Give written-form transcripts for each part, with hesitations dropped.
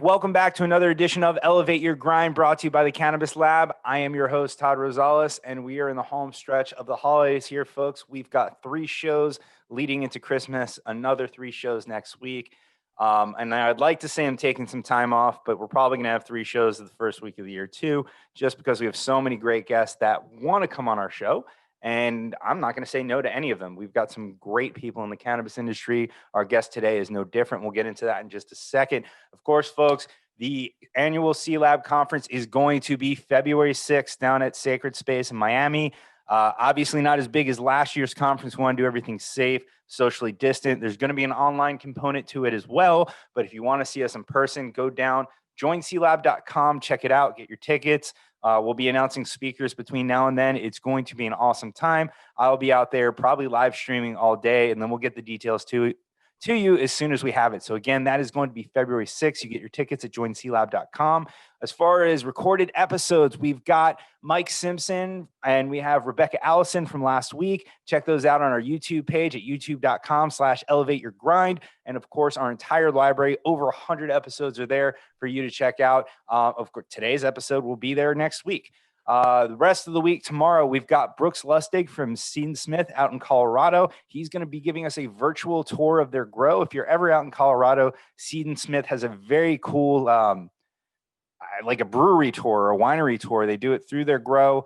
Welcome back to another edition of Elevate Your Grind, brought to you by the Cannabis Lab. I am your host, Todd Rosales, and we are in the home stretch of the holidays here, folks. We've got 3 shows leading into Christmas, another 3 shows next week. And I'd like to say I'm taking some time off, but we're probably going to have 3 shows the first week of the year too, just because we have so many great guests that want to come on our show. And I'm not going to say no to any of them. We've got some great people in the cannabis industry. Our guest today is no different. We'll get into that in just a second. Of course, folks, the annual C-Lab conference is going to be February 6th down at Sacred Space in Miami. Obviously not as big as last year's conference. We want to do everything safe, socially distant. There's going to be an online component to it as well. But if you want to see us in person, go down, joinclab.com, check it out, get your tickets. We'll be announcing speakers between now and then. It's going to be an awesome time. I'll be out there probably live streaming all day, and then we'll get the details to you as soon as we have it. So again, that is going to be February 6th. You get your tickets at joinclab.com. As far as recorded episodes, we've got Mike Simpson and we have Rebecca Allison from last week. Check those out on our YouTube page at youtube.com/elevateyourgrind. And of course, our entire library, over 100 episodes are there for you to check out. Of course, today's episode will be there next week. The rest of the week, tomorrow, we've got Brooks Lustig from Seed & Smith out in Colorado. He's going to be giving us a virtual tour of their grow. If you're ever out in Colorado, Seed & Smith has a very cool, like a brewery tour or a winery tour. They do it through their grow.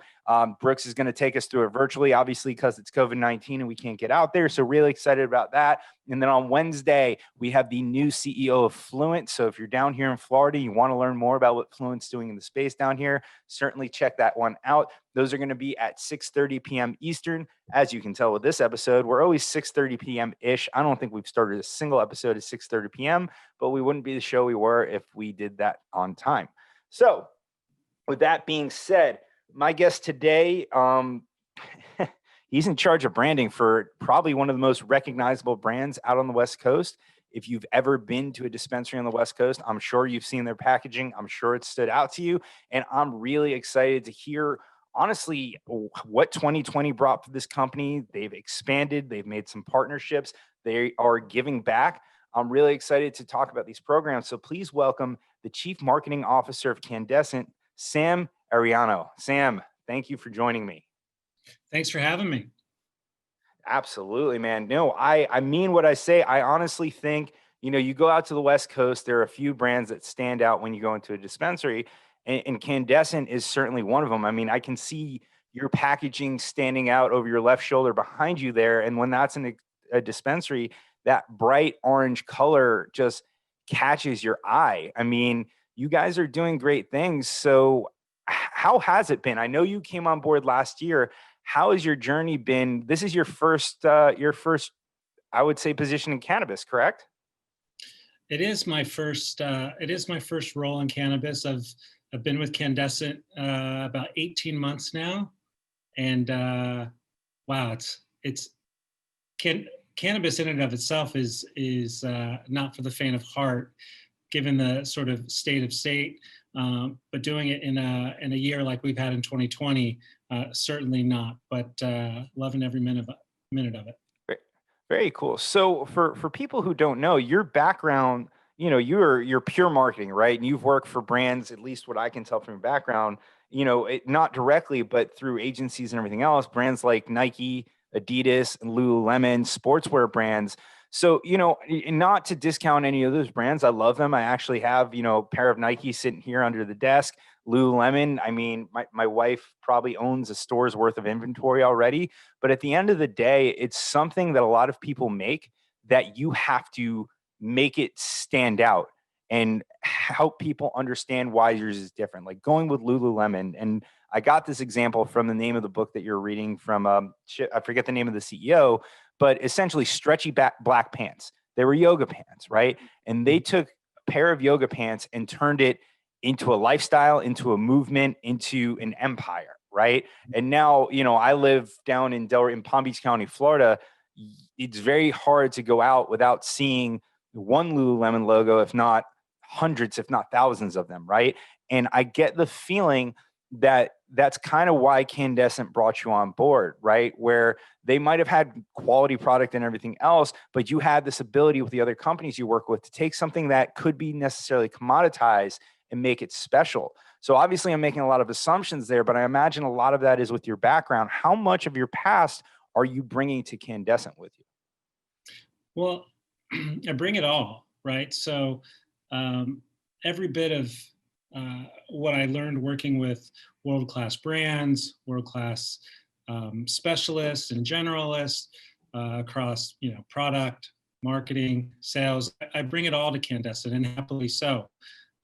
Brooks is going to take us through it virtually, obviously, because it's COVID-19 and we can't get out there. So really excited about that. And then on Wednesday, we have the new CEO of Fluent. So if you're down here in Florida, you want to learn more about what Fluent's doing in the space down here, certainly check that one out. Those are going to be at 6:30 p.m. Eastern. As you can tell with this episode, we're always 6:30 p.m.-ish. I don't think we've started a single episode at 6:30 p.m., but we wouldn't be the show we were if we did that on time. So with that being said, my guest today, he's in charge of branding for probably one of the most recognizable brands out on the West Coast. If you've ever been to a dispensary on the West Coast, I'm sure you've seen their packaging. I'm sure it stood out to you. And I'm really excited to hear, honestly, what 2020 brought for this company. They've expanded. They've made some partnerships. They are giving back. I'm really excited to talk about these programs. So please welcome the Chief Marketing Officer of CANNDESCENT, Sam Arellano. Sam, thank you for joining me. Thanks for having me. Absolutely, man. No, I mean what I say. I honestly think, you go out to the West Coast, there are a few brands that stand out when you go into a dispensary, and CANDESCENT is certainly one of them. I mean, I can see your packaging standing out over your left shoulder behind you there. And when that's in a dispensary, that bright orange color just catches your eye. I mean, you guys are doing great things. So how has it been? I know you came on board last year. How has your journey been? This is your first, I would say, position in cannabis, correct? It is my first role in cannabis. I've been with CANDESCENT about 18 months now. And wow, cannabis in and of itself is not for the faint of heart, given the sort of state of state. But doing it in a year like we've had in 2020, certainly not. But loving every minute of it. Very cool. So for people who don't know, your background, you're pure marketing, right? And you've worked for brands, at least what I can tell from your background, not directly, but through agencies and everything else, brands like Nike, Adidas, and Lululemon, sportswear brands. So, not to discount any of those brands. I love them. I actually have, a pair of Nike sitting here under the desk. Lululemon, I mean, my wife probably owns a store's worth of inventory already. But at the end of the day, it's something that a lot of people make that you have to make it stand out and help people understand why yours is different. Like going with Lululemon. And I got this example from the name of the book that you're reading from, I forget the name of the CEO, but essentially stretchy black pants. They were yoga pants, right? And they took a pair of yoga pants and turned it into a lifestyle, into a movement, into an empire, right? And now, I live down in Palm Beach County, Florida. It's very hard to go out without seeing one Lululemon logo, if not hundreds, if not thousands of them, right? And I get the feeling that's kind of why Candescent brought you on board, right? Where they might have had quality product and everything else, but you had this ability with the other companies you work with to take something that could be necessarily commoditized and make it special. So obviously I'm making a lot of assumptions there, but I imagine a lot of that is with your background. How much of your past are you bringing to Candescent with you? Well, I bring it all, right? So every bit of what I learned working with world-class brands, world-class specialists and generalists across, product, marketing, sales. I bring it all to Candescent, and happily so.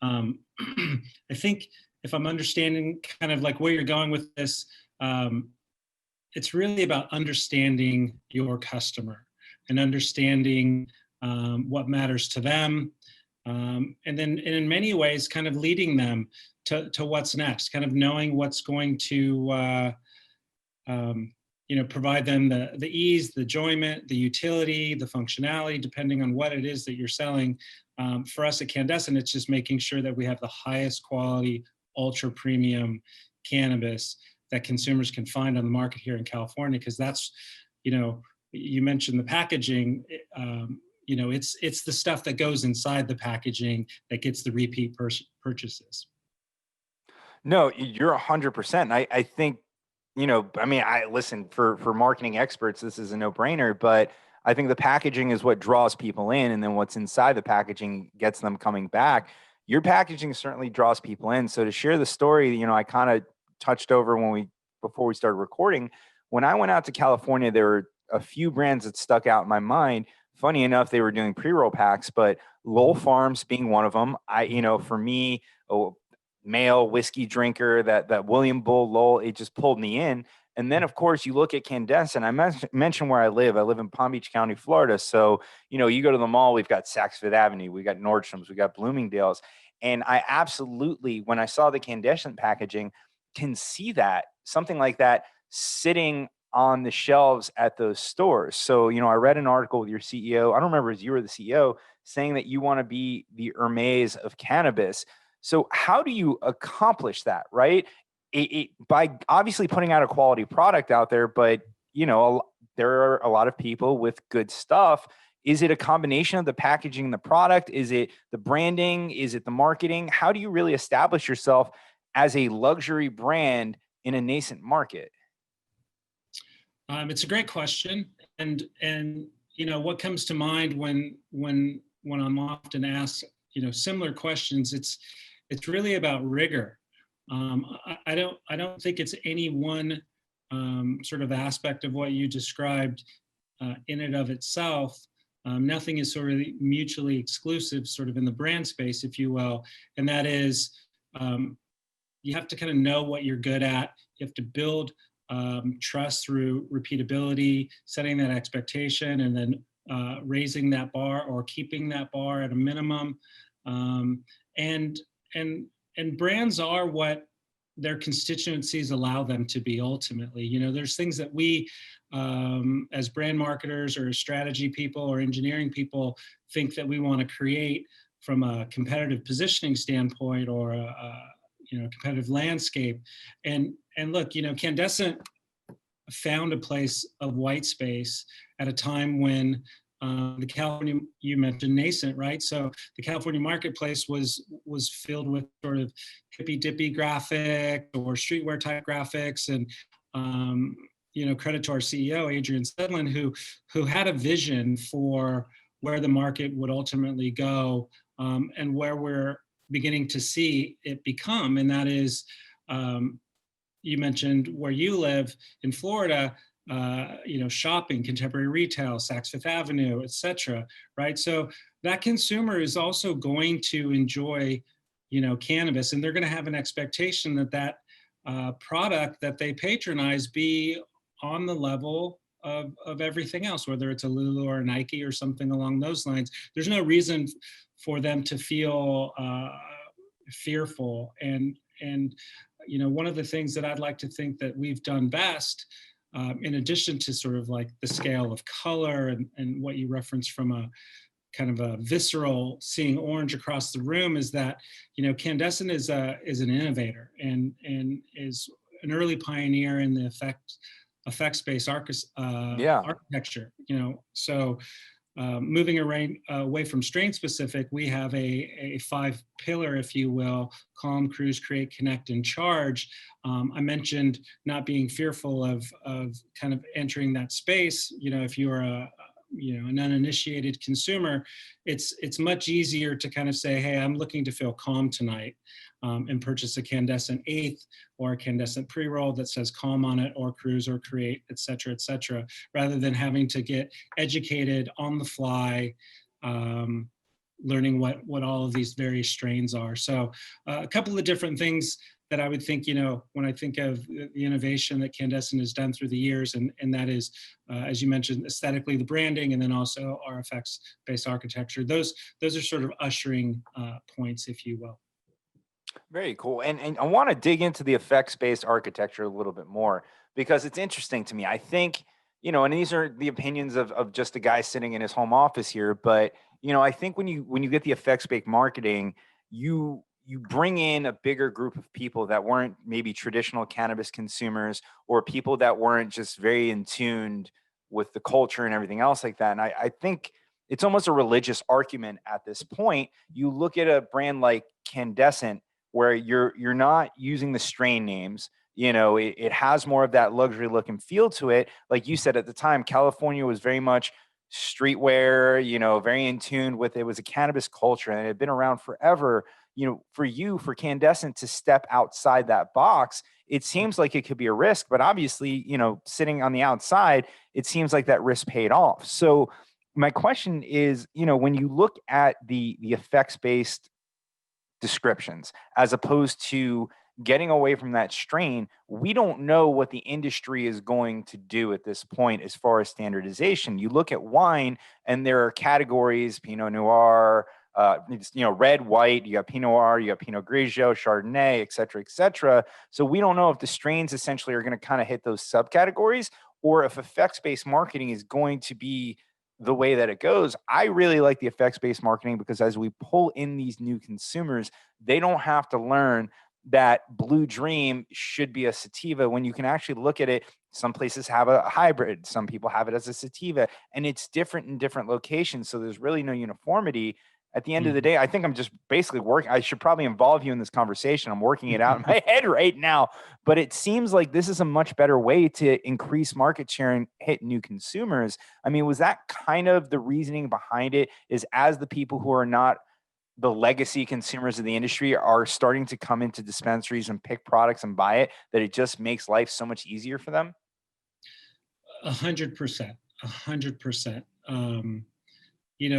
I think if I'm understanding kind of like where you're going with this, it's really about understanding your customer and understanding what matters to them. And then in many ways, kind of leading them to what's next, kind of knowing what's going to, provide them the ease, the enjoyment, the utility, the functionality, depending on what it is that you're selling. For us at Candescent, it's just making sure that we have the highest quality, ultra premium cannabis that consumers can find on the market here in California, because that's, you mentioned the packaging. It's the stuff that goes inside the packaging that gets the repeat purchases. No, you're 100%. I think, I listen, for marketing experts, this is a no-brainer, but I think the packaging is what draws people in, and then what's inside the packaging gets them coming back. Your packaging certainly draws people in. So to share the story, I kind of touched over before we started recording. When I went out to California, there were a few brands that stuck out in my mind. Funny enough, they were doing pre-roll packs, but Lowell Farms being one of them. For me, male whiskey drinker, that William Bull Lowell, it just pulled me in. And then, of course, you look at Candescent. I mentioned where I live. I live in Palm Beach County, Florida. So, you go to the mall, we've got Saks Fifth Avenue, we got Nordstrom's, we got Bloomingdale's. And I absolutely, when I saw the Candescent packaging, can see that, something like that, sitting on the shelves at those stores. So, I read an article with your CEO. I don't remember if you were the CEO, saying that you want to be the Hermes of cannabis. So how do you accomplish that, right? By obviously putting out a quality product out there, but there are a lot of people with good stuff. Is it a combination of the packaging and the product? Is it the branding? Is it the marketing? How do you really establish yourself as a luxury brand in a nascent market? It's a great question, and what comes to mind when I'm often asked similar questions, it's really about rigor. I don't think it's any one sort of aspect of what you described in and of itself. Nothing is sort of mutually exclusive, sort of in the brand space, if you will, and that is you have to kind of know what you're good at. You have to build trust through repeatability, setting that expectation, and then raising that bar or keeping that bar at a minimum. And brands are what their constituencies allow them to be ultimately. There's things that we, as brand marketers or strategy people or engineering people, think that we want to create from a competitive positioning standpoint or a competitive landscape. And look, Candescent found a place of white space at a time when the California, you mentioned Nascent, right? So the California marketplace was filled with sort of hippy dippy graphic or streetwear type graphics, and credit to our CEO Adrian Sedlin, who had a vision for where the market would ultimately go, and where we're beginning to see it become, and that is, you mentioned where you live in Florida. Shopping, contemporary retail, Saks Fifth Avenue, et cetera, right? So that consumer is also going to enjoy, cannabis, and they're going to have an expectation that product that they patronize be on the level of everything else, whether it's a Lulu or a Nike or something along those lines. There's no reason for them to feel fearful. And one of the things that I'd like to think that we've done best, in addition to sort of like the scale of color and what you referenced from a kind of a visceral seeing orange across the room is that, Candescent is an innovator and is an early pioneer in the effects-based Yeah. architecture. So moving away from strain specific, we have a 5-pillar, if you will: calm, cruise, create, connect, and charge. I mentioned not being fearful of kind of entering that space. If you are an uninitiated consumer, it's much easier to kind of say, hey, I'm looking to feel calm tonight, and purchase a Candescent eighth or a Candescent pre-roll that says calm on it, or cruise, or create, et cetera, rather than having to get educated on the fly, learning what all of these various strains are. So a couple of different things that I would think, when I think of the innovation that Candescent has done through the years, and that is, as you mentioned, aesthetically, the branding, and then also our effects-based architecture. Those are sort of ushering points, if you will. Very cool. And I want to dig into the effects-based architecture a little bit more, because it's interesting to me. I think, and these are the opinions of just a guy sitting in his home office here, but I think when you get the effects-based marketing, you bring in a bigger group of people that weren't maybe traditional cannabis consumers, or people that weren't just very in tuned with the culture and everything else like that. And I think it's almost a religious argument at this point. You look at a brand like Candescent, where you're not using the strain names. It has more of that luxury look and feel to it. Like you said, at the time, California was very much streetwear, very in tune with, it was a cannabis culture, and it had been around forever. For Candescent to step outside that box, it seems like it could be a risk, but obviously, sitting on the outside, it seems like that risk paid off. So my question is, when you look at the effects-based descriptions, as opposed to getting away from that strain, we don't know what the industry is going to do at this point as far as standardization. You look at wine, and there are categories: Pinot Noir, red, white. You got Pinot Noir, you got Pinot Grigio, Chardonnay, et cetera, et cetera. So we don't know if the strains essentially are going to kind of hit those subcategories, or if effects-based marketing is going to be the way that it goes. I really like the effects-based marketing, because as we pull in these new consumers, they don't have to learn that Blue Dream should be a sativa, when you can actually look at it. Some places have a hybrid, some people have it as a sativa, and it's different in different locations. So there's really no uniformity. At the end of the day, I think I'm just basically working. I should probably involve you in this conversation. I'm working it out in my head right now, but it seems like this is a much better way to increase market share and hit new consumers. I mean, was that kind of the reasoning behind it? Is as the people who are not the legacy consumers of the industry are starting to come into dispensaries and pick products and buy it, that it just makes life so much easier for them? 100%, 100%.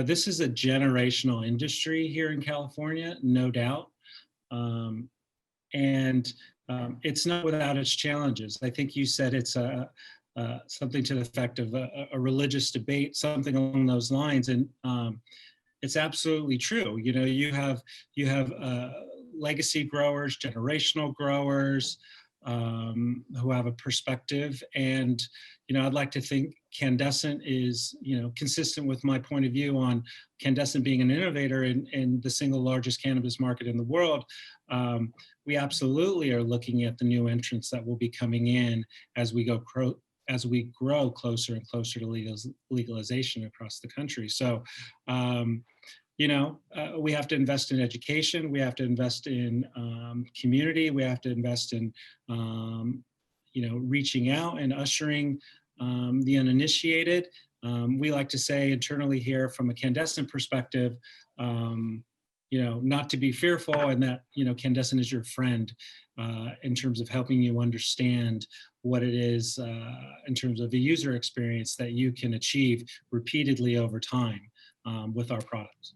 This is a generational industry here in California, no doubt. And it's not without its challenges. I think you said it's something to the effect of a religious debate, something along those lines. And it's absolutely true. You have legacy growers, generational growers, who have a perspective. And, I'd like to think Candescent is, consistent with my point of view on Candescent being an innovator in the single largest cannabis market in the world. We absolutely are looking at the new entrants that will be coming in as we grow closer and closer to legalization across the country. So, we have to invest in education. We have to invest in community. We have to invest in, reaching out and ushering the uninitiated. We like to say internally here, from a Candescent perspective, not to be fearful, and that, Candescent is your friend in terms of helping you understand what it is in terms of the user experience that you can achieve repeatedly over time with our products.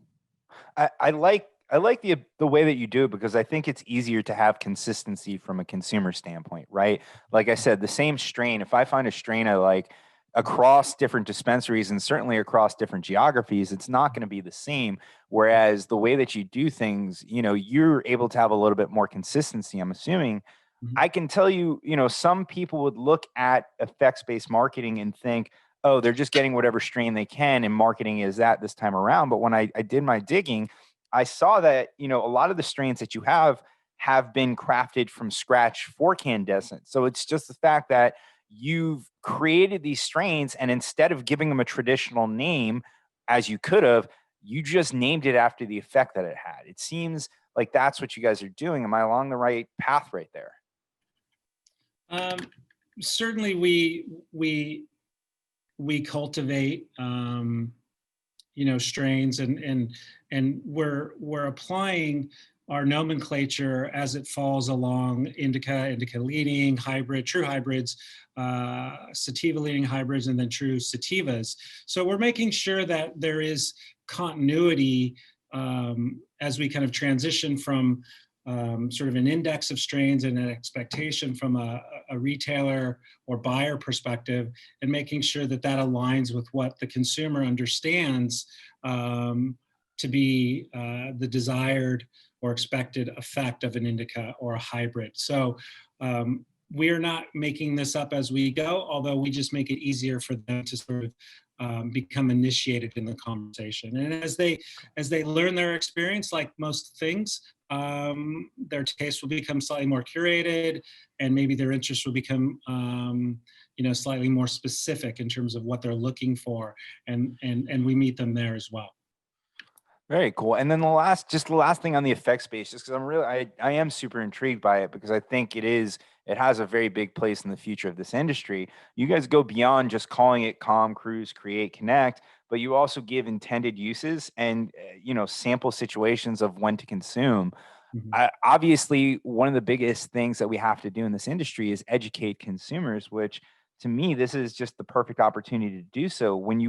I like the way that you do it, because I think it's easier to have consistency from a consumer standpoint, right? Like I said, the same strain, if I find a strain I like across different dispensaries and certainly across different geographies, it's not going to be the same. Whereas the way that you do things, you're able to have a little bit more consistency, I'm assuming. I can tell you, some people would look at effects-based marketing and think, oh, they're just getting whatever strain they can and marketing is that this time around. But when I did my digging, I saw that, a lot of the strains that you have been crafted from scratch for Candescent. So it's just the fact that you've created these strains, and instead of giving them a traditional name as you could have, you just named it after the effect that it had. It seems like that's what you guys are doing. Am I along the right path right there? Um, Certainly, we cultivate strains, and we're applying our nomenclature as it falls along indica leading, hybrid, true hybrids, sativa leading hybrids, and then true sativas. So we're making sure that there is continuity as we kind of transition from sort of an index of strains and an expectation from a retailer or buyer perspective, and making sure that that aligns with what the consumer understands to be the desired or expected effect of an indica or a hybrid. So we're not making this up as we go, although we just make it easier for them to sort of become initiated in the conversation. And as they learn their experience, like most things, their taste will become slightly more curated, and maybe their interest will become slightly more specific in terms of what they're looking for, and we meet them there as well. Very cool. And then the last thing on the effect space, just because I am super intrigued by it, because I think it has a very big place in the future of this industry. You guys go beyond just calling it calm, cruise, create, connect, but you also give intended uses and, sample situations of when to consume. Mm-hmm. Obviously, one of the biggest things that we have to do in this industry is educate consumers, which to me, this is just the perfect opportunity to do so. When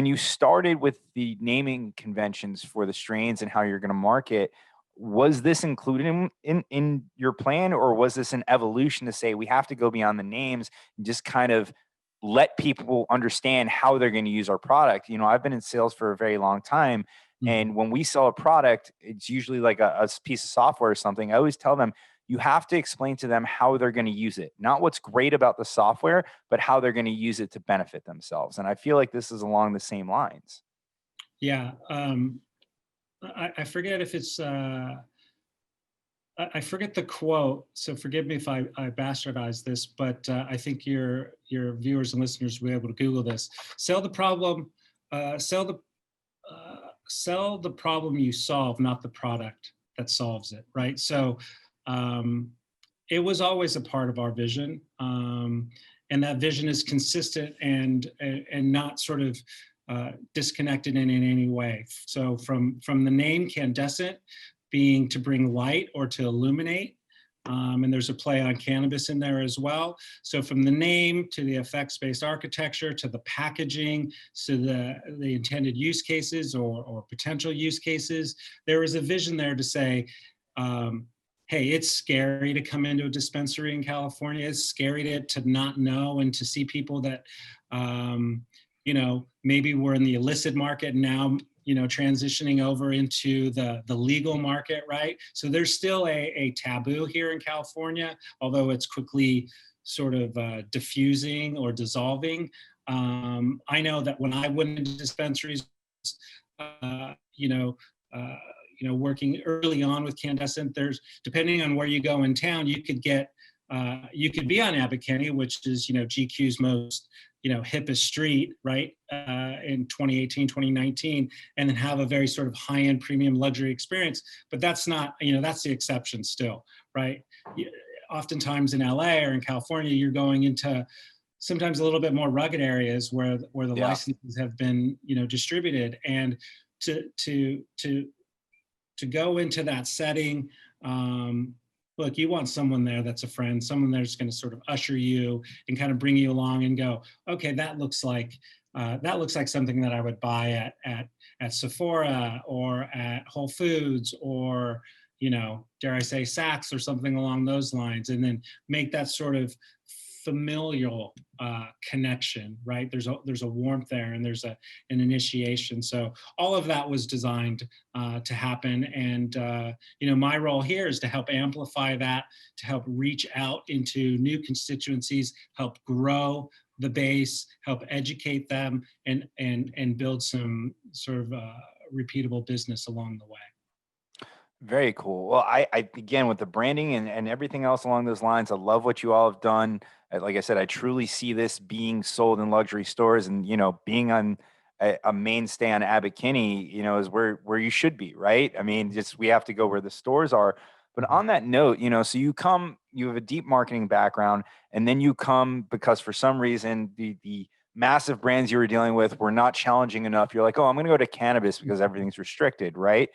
you started with the naming conventions for the strains and how you're going to market, was this included in your plan, or was this an evolution to say we have to go beyond the names and just kind of let people understand how they're going to use our product? I've been in sales for a very long time. And when we sell a product, it's usually like a piece of software or something. I always tell them, you have to explain to them how they're going to use it, not what's great about the software, but how they're going to use it to benefit themselves. And I feel like this is along the same lines. Yeah. I forget if it's, I forget the quote, so forgive me if I bastardize this, but I think your viewers and listeners will be able to Google this. Sell the problem you solve, not the product that solves it, right? So it was always a part of our vision, and that vision is consistent and not sort of disconnected in any way. So from the name Candescent being to bring light or to illuminate, and there's a play on cannabis in there as well. So from the name to the effects-based architecture to the packaging to the intended use cases or potential use cases, there was a vision there to say, hey, it's scary to come into a dispensary in California. It's scary to not know and to see people that, maybe we're in the illicit market now, transitioning over into the legal market, right? So there's still a taboo here in California, although it's quickly sort of diffusing or dissolving. I know that when I went into dispensaries, working early on with Candescent, there's, depending on where you go in town, you could be on Abbot Kinney, which is, GQ's most, hippest street, right, in 2018, 2019, and then have a very sort of high-end premium luxury experience. But that's not, that's the exception still, right? Oftentimes in LA or in California, you're going into sometimes a little bit more rugged areas where the licenses have been, distributed, and to go into that setting, look, you want someone there that's a friend, someone that's going to sort of usher you and kind of bring you along and go, okay, that looks like something that I would buy at Sephora or at Whole Foods or, dare I say, Saks or something along those lines, and then make that sort of familial connection, right? There's a warmth there, and there's an initiation. So all of that was designed to happen, and my role here is to help amplify that, to help reach out into new constituencies, help grow the base, help educate them, and build some sort of repeatable business along the way. Very cool. Well, I again, with the branding and everything else along those lines, I love what you all have done. Like I said, I truly see this being sold in luxury stores, and being on a mainstay on Abbot Kinney, is where you should be, right? I mean, just we have to go where the stores are. But on that note, so you have a deep marketing background, and then you come because for some reason the massive brands you were dealing with were not challenging enough. You're like, oh, I'm going to go to cannabis because everything's restricted, right?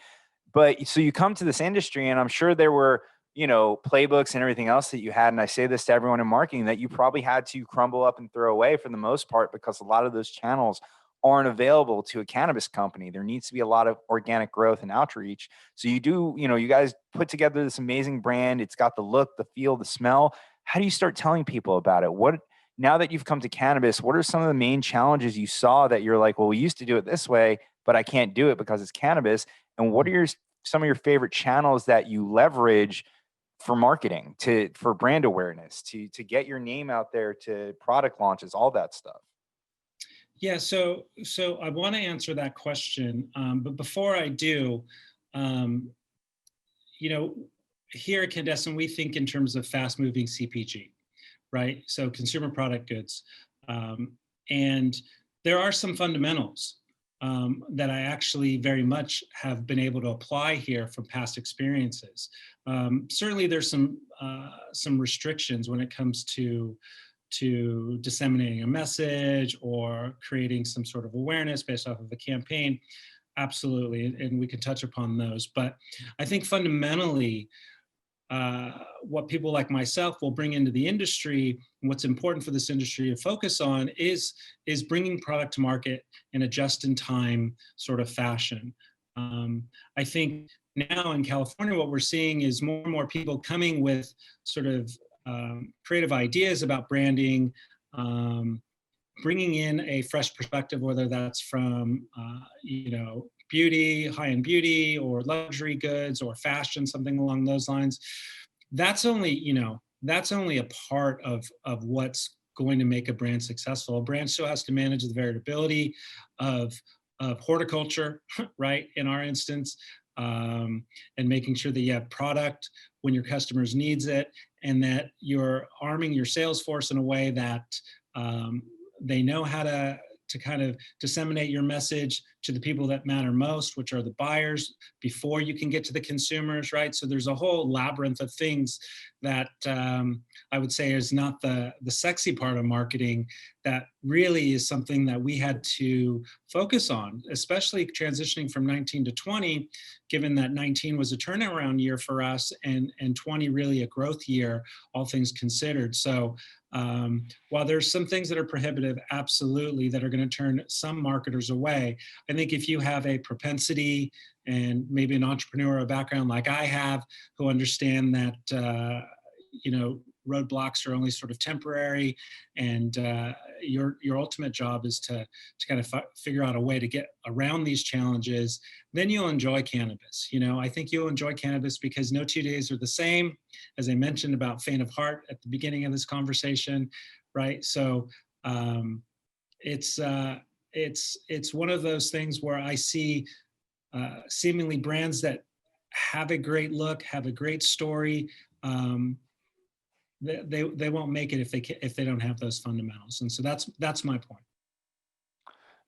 But so you come to this industry, and I'm sure there were, playbooks and everything else that you had. And I say this to everyone in marketing, that you probably had to crumble up and throw away for the most part, because a lot of those channels aren't available to a cannabis company. There needs to be a lot of organic growth and outreach. So you guys put together this amazing brand. It's got the look, the feel, the smell. How do you start telling people about it? Now that you've come to cannabis, what are some of the main challenges you saw that you're like, well, we used to do it this way, but I can't do it because it's cannabis? And what are some of your favorite channels that you leverage for marketing, for brand awareness, to get your name out there, to product launches, all that stuff? Yeah, so I want to answer that question, but before I do, um, here at Candescent, we think in terms of fast-moving CPG, right? So consumer product goods, and there are some fundamentals that I actually very much have been able to apply here from past experiences. Certainly, there's some restrictions when it comes to disseminating a message or creating some sort of awareness based off of a campaign. Absolutely, and we can touch upon those. But I think fundamentally, what people like myself will bring into the industry, and what's important for this industry to focus on is bringing product to market in a just-in-time sort of fashion. I think now in California, what we're seeing is more and more people coming with sort of creative ideas about branding, bringing in a fresh perspective, whether that's from beauty, high-end beauty, or luxury goods, or fashion, something along those lines. That's only a part of what's going to make a brand successful. A brand still has to manage the variability of horticulture, right? In our instance, and making sure that you have product when your customers needs it, and that you're arming your sales force in a way that they know how to kind of disseminate your message to the people that matter most, which are the buyers, before you can get to the consumers, right? So there's a whole labyrinth of things that I would say is not the sexy part of marketing, that really is something that we had to focus on, especially transitioning from 19 to 20, given that 19 was a turnaround year for us, and 20 really a growth year, all things considered. So while there's some things that are prohibitive, absolutely, that are going to turn some marketers away, I think if you have a propensity and maybe an entrepreneurial background like I have, who understand that roadblocks are only sort of temporary, and your ultimate job is to kind of figure out a way to get around these challenges, then you'll enjoy cannabis. I think you'll enjoy cannabis because no 2 days are the same, as I mentioned about faint of heart at the beginning of this conversation, right? So it's one of those things where I see seemingly brands that have a great look, have a great story, they won't make it if they don't have those fundamentals. And so that's my point.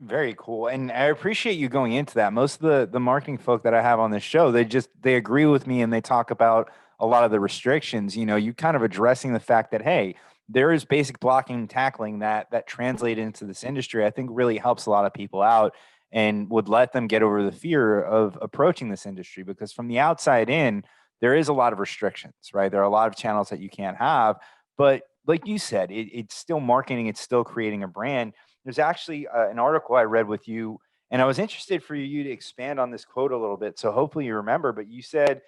Very cool. And I appreciate you going into that. Most of the marketing folk that I have on this show, they agree with me, and they talk about a lot of the restrictions. You kind of addressing the fact that, hey, there is basic blocking and tackling that translate into this industry, I think really helps a lot of people out, and would let them get over the fear of approaching this industry, because from the outside in, there is a lot of restrictions, right? There are a lot of channels that you can't have, but like you said, it's still marketing, it's still creating a brand. There's actually an article I read with you, and I was interested for you to expand on this quote a little bit. So hopefully you remember, but you said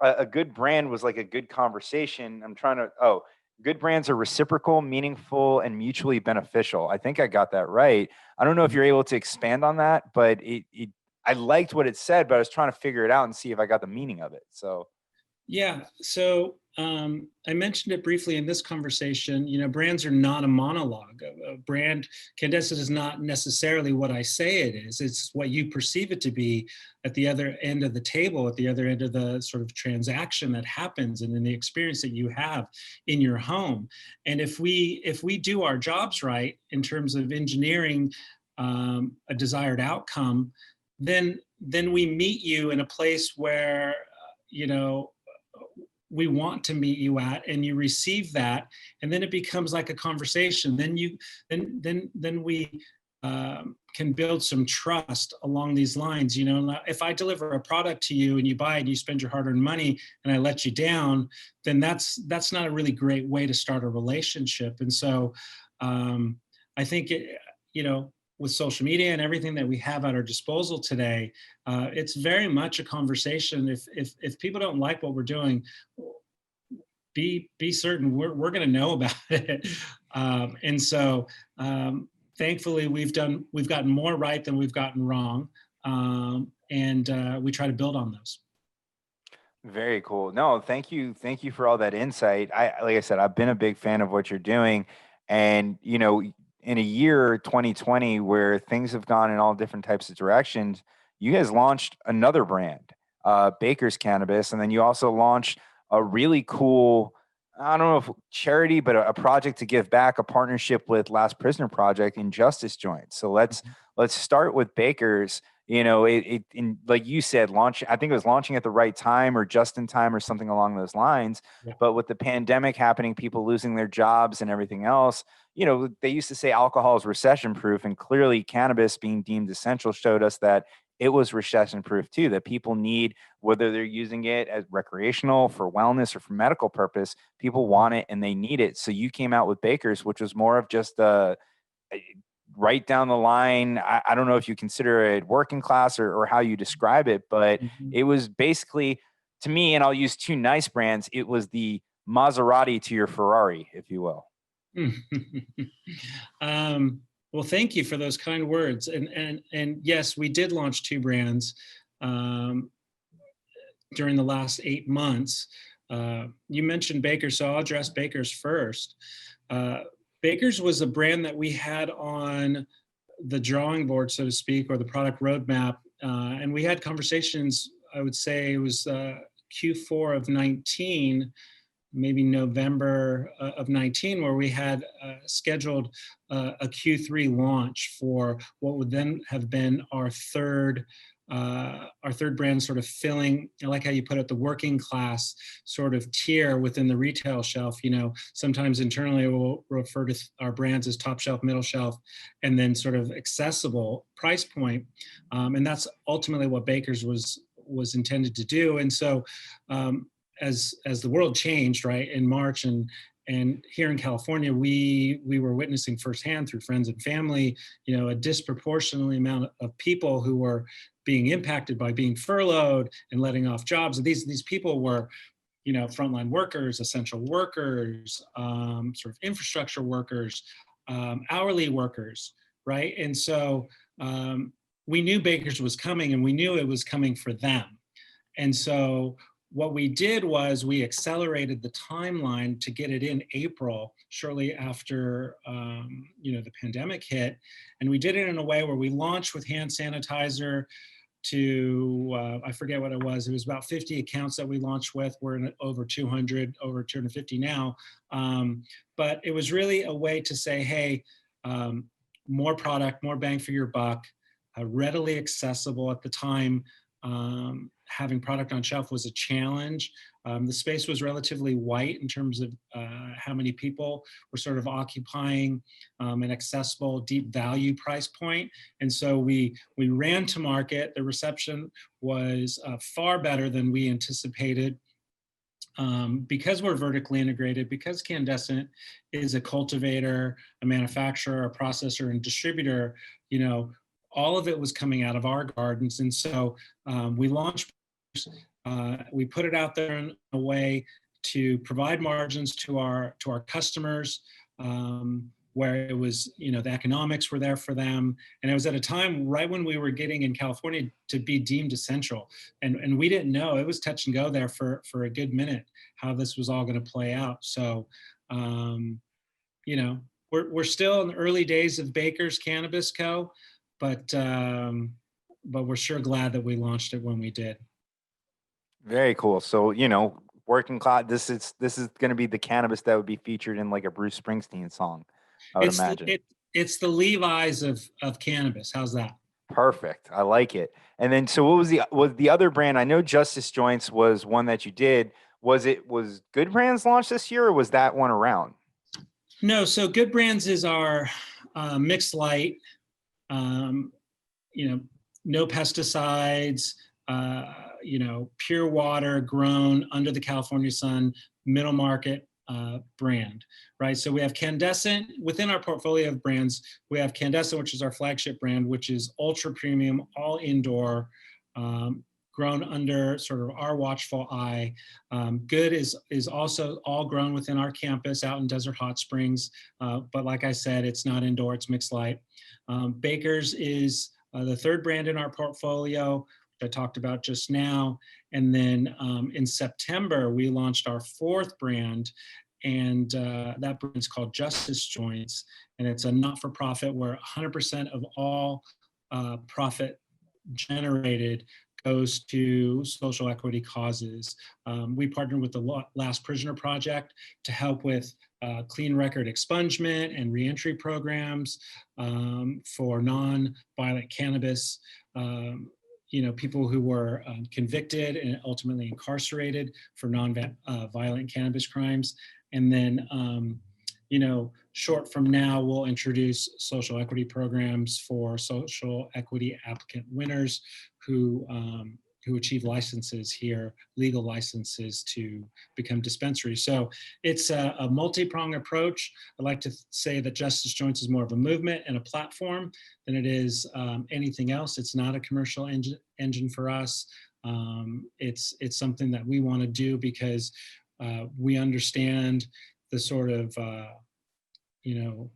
a good brand was like a good conversation. Good brands are reciprocal, meaningful, and mutually beneficial. I think I got that right. I don't know if you're able to expand on that, but I liked what it said, but I was trying to figure it out and see if I got the meaning of it. So Yeah. So I mentioned it briefly in this conversation. Brands are not a monologue. A brand, Candescent is not necessarily what I say it is. It's what you perceive it to be at the other end of the table, at the other end of the sort of transaction that happens, and in the experience that you have in your home. And if we do our jobs right in terms of engineering a desired outcome, then we meet you in a place where we want to meet you at, and you receive that, and then it becomes like a conversation. Then we can build some trust along these lines. If I deliver a product to you and you buy it and you spend your hard-earned money and I let you down, then that's not a really great way to start a relationship. And so I think with social media and everything that we have at our disposal today, it's very much a conversation. If people don't like what we're doing, be certain we're going to know about it. And so thankfully we've gotten more right than we've gotten wrong. And we try to build on those. Very cool. No, thank you. Thank you for all that insight. Like I said, I've been a big fan of what you're doing. And, in a year, 2020, where things have gone in all different types of directions, you guys launched another brand, Baker's Cannabis. And then you also launched a really cool, I don't know if charity, but a project to give back, a partnership with Last Prisoner Project, Injustice Joint. So let's start with Baker's. Like you said, I think it was launching at the right time or just in time or something along those lines. Yeah. But with the pandemic happening, people losing their jobs and everything else, they used to say alcohol is recession proof, and clearly cannabis being deemed essential showed us that it was recession proof too, that people need, whether they're using it as recreational, for wellness, or for medical purpose, people want it and they need it. So you came out with Baker's, which was more of just right down the line. I don't know if you consider it working class or how you describe it, but it was basically, to me, and I'll use two nice brands, it was the Maserati to your Ferrari, if you will. Well, thank you for those kind words. And yes, we did launch two brands during the last 8 months. You mentioned Baker's, so I'll address Baker's first. Baker's was a brand that we had on the drawing board, so to speak, or the product roadmap. And we had conversations, I would say it was Q4 of 19, maybe November of 19, where we had scheduled a Q3 launch for what would then have been our third brand, sort of filling, like how you put it, the working class sort of tier within the retail shelf. Sometimes internally we'll refer to our brands as top shelf, middle shelf, and then sort of accessible price point. And that's ultimately what Baker's was intended to do. And so as the world changed, right, in March, and here in California, we were witnessing firsthand through friends and family, a disproportionately amount of people who were being impacted by being furloughed and letting off jobs. And these people were, frontline workers, essential workers, sort of infrastructure workers, hourly workers, right? And so we knew Baker's was coming, and we knew it was coming for them. And so what we did was we accelerated the timeline to get it in April, shortly after the pandemic hit. And we did it in a way where we launched with hand sanitizer to, I forget what it was about 50 accounts that we launched with. We're in over 200, over 250 now. But it was really a way to say, hey, more product, more bang for your buck, readily accessible. At the time, having product on shelf was a challenge. The space was relatively white in terms of how many people were sort of occupying an accessible, deep value price point. And so we ran to market. The reception was far better than we anticipated. Because we're vertically integrated, because Candescent is a cultivator, a manufacturer, a processor, and distributor, all of it was coming out of our gardens. And so we launched, we put it out there in a way to provide margins to our customers, where it was, you know, the economics were there for them. And it was at a time right when we were getting in California to be deemed essential. And we didn't know, it was touch and go there for a good minute, how this was all going to play out. So, you know, we're still in the early days of Baker's Cannabis Co., but we're sure glad that we launched it when we did. Very cool. So, you know, working class, this is going to be the cannabis that would be featured in like a Bruce Springsteen song, I would imagine. It's the Levi's of cannabis. How's that? Perfect. I like it. And then, so what was the other brand? I know Justice Joints was one that you did. Was Good Brands launched this year, or was that one around? No. So Good Brands is our mixed light, you know, no pesticides, you know, pure water grown under the California sun, middle market brand, right? So we have Candescent within our portfolio of brands. We have Candescent, which is our flagship brand, which is ultra premium, all indoor, grown under sort of our watchful eye. Good is also all grown within our campus out in Desert Hot Springs. But like I said, it's not indoor, it's mixed light. Baker's is the third brand in our portfolio, which I talked about just now. And then in September, we launched our fourth brand, and that brand is called Justice Joints. And it's a not-for-profit where 100% of all profit generated goes to social equity causes. We partnered with the Last Prisoner Project to help with clean record expungement and reentry programs for non-violent cannabis, you know, people who were convicted and ultimately incarcerated for non-violent cannabis crimes. And then, you know, short from now, we'll introduce social equity programs for social equity applicant winners who achieve licenses here, legal licenses to become dispensaries. So it's a multi-pronged approach. I like to say that Justice Joints is more of a movement and a platform than it is anything else. It's not a commercial engine for us. It's something that we want to do because we understand the sort of, you know,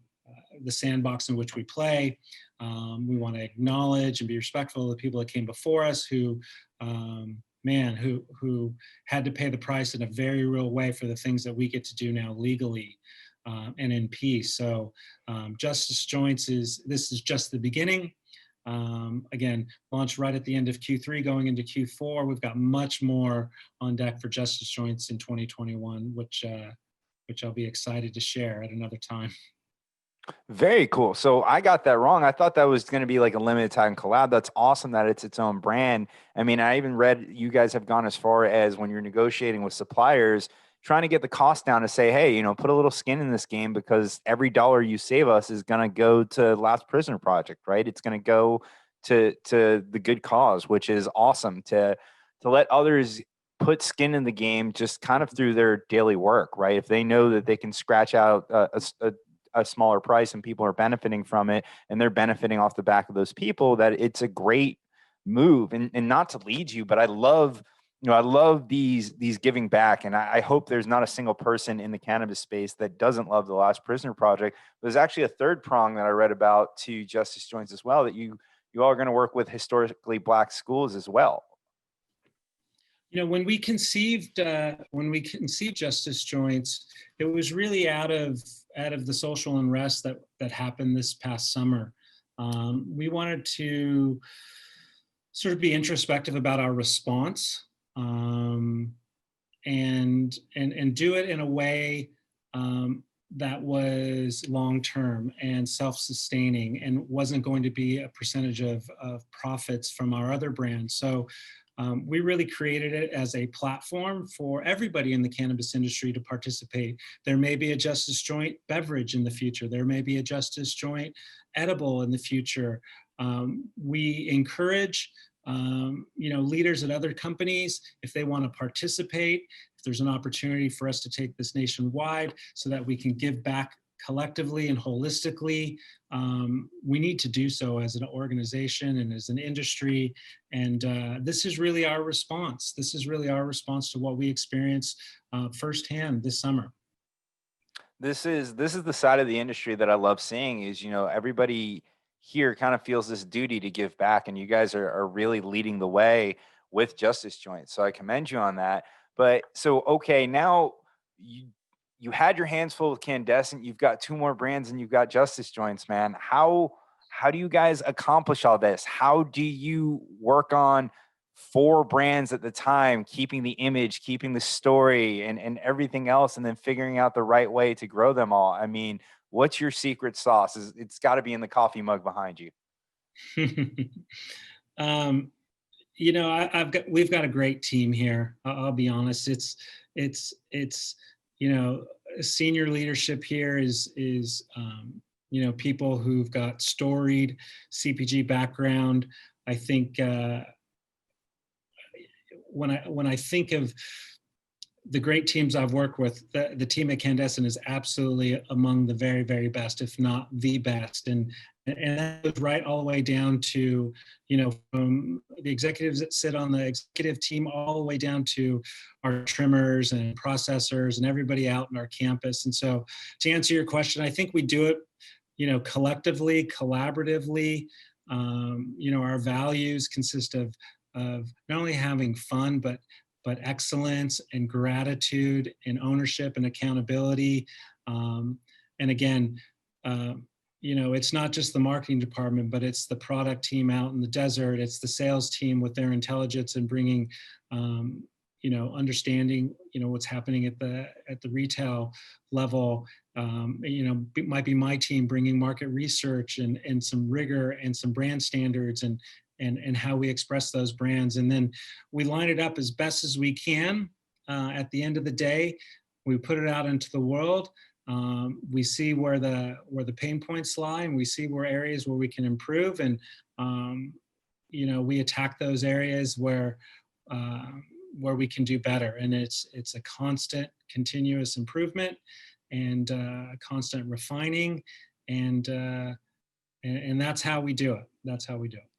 the sandbox in which we play. We want to acknowledge and be respectful of the people that came before us who had to pay the price in a very real way for the things that we get to do now legally and in peace. So Justice Joints this is just the beginning. Again, launched right at the end of Q3, going into Q4. We've got much more on deck for Justice Joints in 2021, which I'll be excited to share at another time. Very cool. So I got that wrong. I thought that was going to be like a limited time collab. That's awesome that it's its own brand. I mean, I even read you guys have gone as far as when you're negotiating with suppliers, trying to get the cost down to say, hey, you know, put a little skin in this game because every dollar you save us is going to go to Last Prisoner Project, right? It's going to go to the good cause, which is awesome to let others put skin in the game just kind of through their daily work, right? If they know that they can scratch out a smaller price and people are benefiting from it and they're benefiting off the back of those people, that it's a great move. And not to lead you, but I love these giving back. And I hope there's not a single person in the cannabis space that doesn't love the Last Prisoner Project. There's actually a third prong that I read about to Justice Joints as well, that you all are going to work with historically Black schools as well. You know, when we conceived Justice Joints, it was really out of the social unrest that happened this past summer. We wanted to sort of be introspective about our response, and do it in a way that was long-term and self-sustaining and wasn't going to be a percentage of profits from our other brands. So we really created it as a platform for everybody in the cannabis industry to participate. There may be a Justice Joint beverage in the future. There may be a Justice Joint edible in the future. We encourage leaders at other companies, if they want to participate, if there's an opportunity for us to take this nationwide so that we can give back collectively and holistically, we need to do so as an organization and as an industry. And this is really our response. This is really our response to what we experienced firsthand this summer. This is the side of the industry that I love seeing is, everybody here kind of feels this duty to give back, and you guys are really leading the way with Justice Joint. So I commend you on that. But so okay, now you you had your hands full with Candescent, you've got two more brands and you've got Justice Joints, man. How do you guys accomplish all this? How do you work on four brands at the time, keeping the image, keeping the story, and everything else, and then figuring out the right way to grow them all? I mean, what's your secret sauce? It's got to be in the coffee mug behind you. um, we've got a great team here. I'll be honest. It's senior leadership here is people who've got storied CPG background. I think when I think of the great teams I've worked with, the team at Candescent is absolutely among the very, very best, if not the best. And that goes right all the way down to, from the executives that sit on the executive team all the way down to our trimmers and processors and everybody out in our campus. And so to answer your question, I think we do it, collectively, collaboratively. Our values consist of not only having fun, but excellence and gratitude and ownership and accountability. And again, it's not just the marketing department, but it's the product team out in the desert. It's the sales team with their intelligence and bringing, understanding, what's happening at the retail level. It might be my team bringing market research and some rigor and some brand standards and how we express those brands. And then we line it up as best as we can. At the end of the day, we put it out into the world. We see where the pain points lie, and we see where areas where we can improve. And, we attack those areas where we can do better. And it's a constant, continuous improvement and constant refining. And that's how we do it. That's how we do it.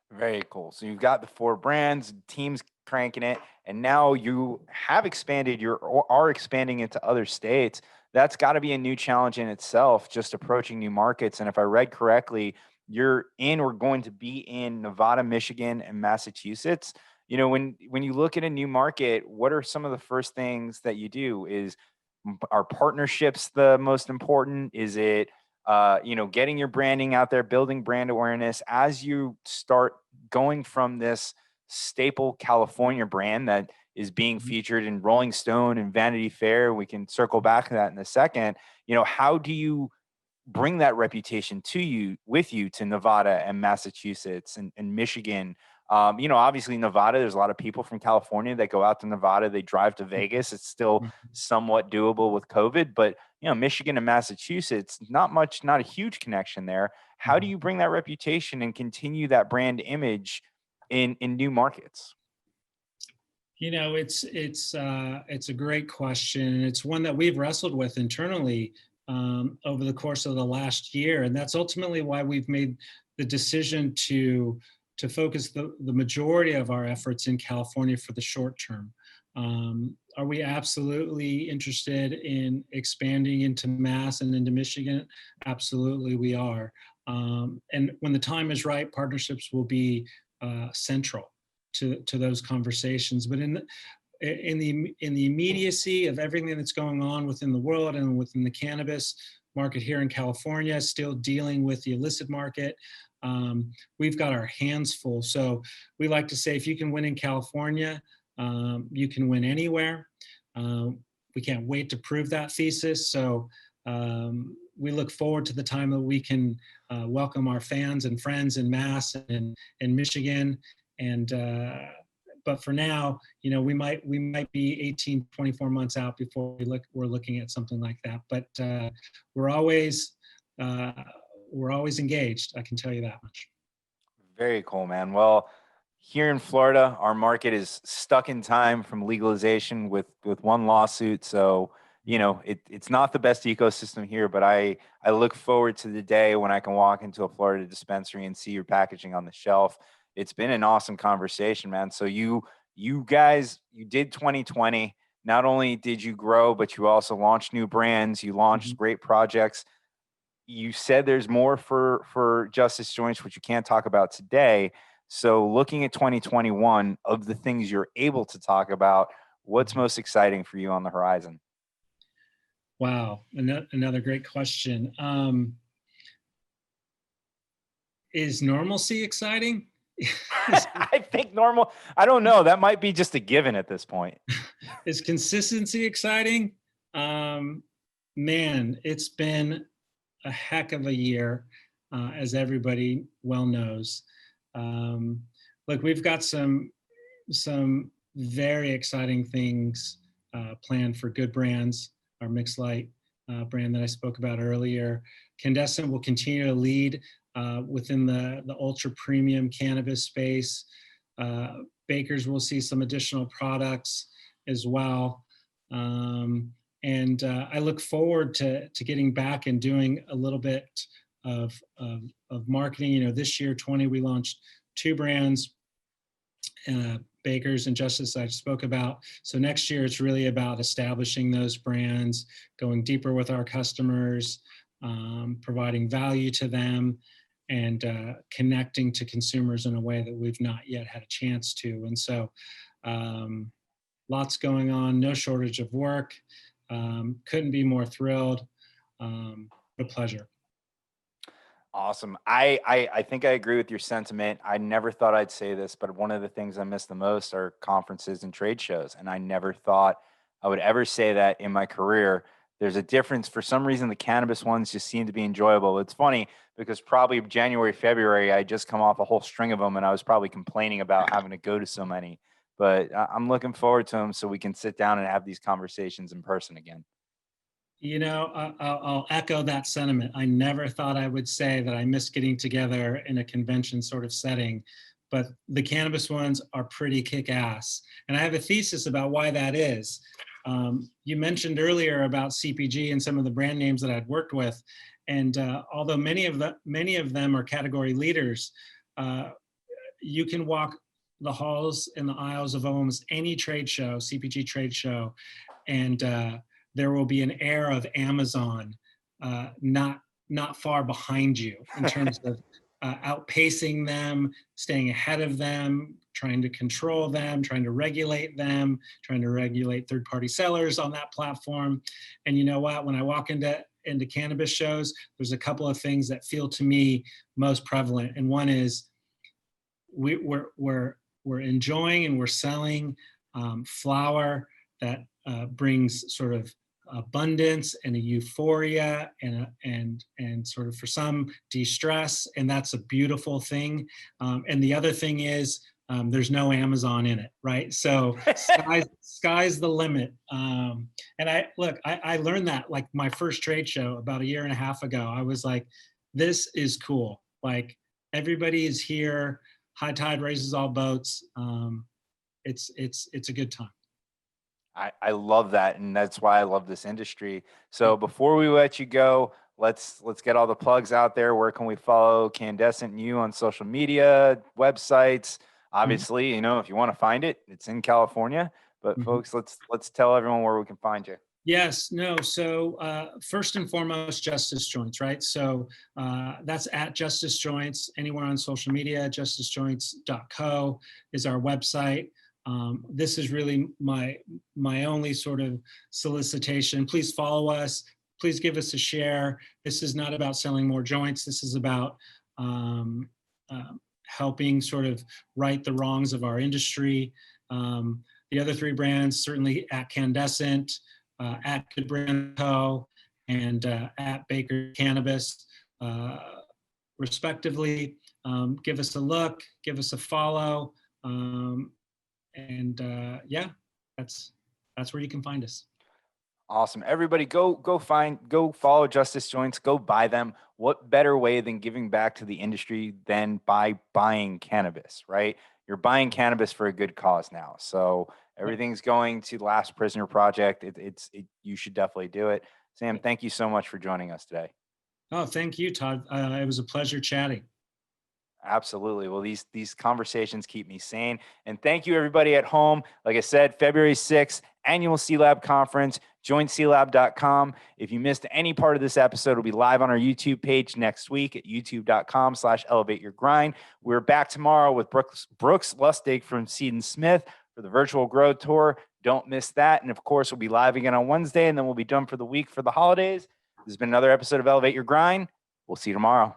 Very cool. So you've got the four brands, teams cranking it, and now you have expanded or are expanding into other states. That's got to be a new challenge in itself, just approaching new markets. And if I read correctly, you're in or going to be in Nevada, Michigan, and Massachusetts. When you look at a new market, what are some of the first things that you do? Are partnerships the most important? Is it getting your branding out there, building brand awareness as you start going from this staple California brand that is being featured in Rolling Stone and Vanity Fair? We can circle back to that in a second. How do you bring that reputation with you to Nevada and Massachusetts and Michigan? Obviously Nevada, there's a lot of people from California that go out to Nevada, they drive to Vegas. It's still somewhat doable with COVID, but Michigan and Massachusetts, not a huge connection there. How do you bring that reputation and continue that brand image in new markets? It's a great question, and it's one that we've wrestled with internally over the course of the last year, and that's ultimately why we've made the decision to focus the majority of our efforts in California for the short term. Are we absolutely interested in expanding into Mass and into Michigan? Absolutely, we are. And when the time is right, partnerships will be central to those conversations. But in the immediacy of everything that's going on within the world and within the cannabis market here in California, still dealing with the illicit market, we've got our hands full. So we like to say, if you can win in California, you can win anywhere. We can't wait to prove that thesis. So we look forward to the time that we can welcome our fans and friends in Mass and in Michigan. And but for now, we might be 18, 24 months out before we're looking at something like that. But we're always engaged. I can tell you that much. Very cool, man. Well, here in Florida, our market is stuck in time from legalization with one lawsuit. So, it's not the best ecosystem here, but I look forward to the day when I can walk into a Florida dispensary and see your packaging on the shelf. It's been an awesome conversation, man. So you guys, you did 2020. not only did you grow, but you also launched new brands, you launched great projects. You said there's more for Justice Joints, which you can't talk about today. So looking at 2021, of the things you're able to talk about, what's most exciting for you on the horizon? Wow, another great question. Is normalcy exciting? I think normal. I don't know. That might be just a given at this point. Is consistency exciting? Man, it's been a heck of a year, as everybody well knows. Look, we've got some very exciting things planned for Good Brands, our mixed light brand that I spoke about earlier. Candescent will continue to lead within the ultra premium cannabis space. Bakers will see some additional products as well. And I look forward to getting back and doing a little bit of marketing. You know, this year, 20, we launched 2 brands, Bakers and Justice I spoke about. So next year, it's really about establishing those brands, going deeper with our customers, providing value to them, and connecting to consumers in a way that we've not yet had a chance to. And so lots going on, no shortage of work. Couldn't be more thrilled. A pleasure. Awesome. I think I agree with your sentiment. I never thought I'd say this, but one of the things I miss the most are conferences and trade shows. And I never thought I would ever say that in my career. There's a difference. For some reason, the cannabis ones just seem to be enjoyable. It's funny because probably January, February, I just come off a whole string of them and I was probably complaining about having to go to so many. But I'm looking forward to them so we can sit down and have these conversations in person again. You know, I'll echo that sentiment. I never thought I would say that I miss getting together in a convention sort of setting, but the cannabis ones are pretty kick-ass. And I have a thesis about why that is. You mentioned earlier about CPG and some of the brand names that I'd worked with. And although many of them are category leaders, you can walk the halls and the aisles of almost any trade show, CPG trade show, and there will be an air of Amazon not far behind you in terms of outpacing them, staying ahead of them, trying to control them, trying to regulate them, trying to regulate third-party sellers on that platform. And you know what? When I walk into cannabis shows, there's a couple of things that feel to me most prevalent. And one is we're enjoying and we're selling flower that brings sort of abundance and a euphoria and sort of for some de-stress, and that's a beautiful thing. And the other thing is there's no Amazon in it, right? So sky's the limit. And I learned that like my first trade show about 1.5 years ago. I was like, this is cool. Like everybody is here. High tide raises all boats. It's a good time. I love that, and that's why I love this industry. So before we let you go, let's get all the plugs out there. Where can we follow Candescent and you on social media, websites? Obviously, you know, if you want to find it, it's in California. But folks, let's tell everyone where we can find you. Yes, no. So first and foremost, Justice Joints, right? So that's at Justice Joints anywhere on social media. JusticeJoints.co is our website. This is really my only sort of solicitation. Please follow us. Please give us a share. This is not about selling more joints. This is about helping sort of right the wrongs of our industry. The other 3 brands, certainly at Candescent, at Good Brand Co., and at Baker Cannabis, respectively. Give us a look, give us a follow. And yeah, that's where you can find us. Awesome. Everybody go follow Justice Joints, go buy them. What better way than giving back to the industry than by buying cannabis, right? You're buying cannabis for a good cause now. So everything's going to the Last Prisoner Project. You should definitely do it. Sam, thank you so much for joining us today. Oh, thank you, Todd. It was a pleasure chatting. Absolutely. Well, these conversations keep me sane. And thank you, everybody at home. Like I said, February 6th annual C-Lab conference. Join CLab.com. If you missed any part of this episode, it'll be live on our YouTube page next week at youtube.com/elevateyourgrind. We're back tomorrow with Brooks Lustig from Seed & Smith for the virtual grow tour. Don't miss that. And of course, we'll be live again on Wednesday, and then we'll be done for the week for the holidays. This has been another episode of Elevate Your Grind. We'll see you tomorrow.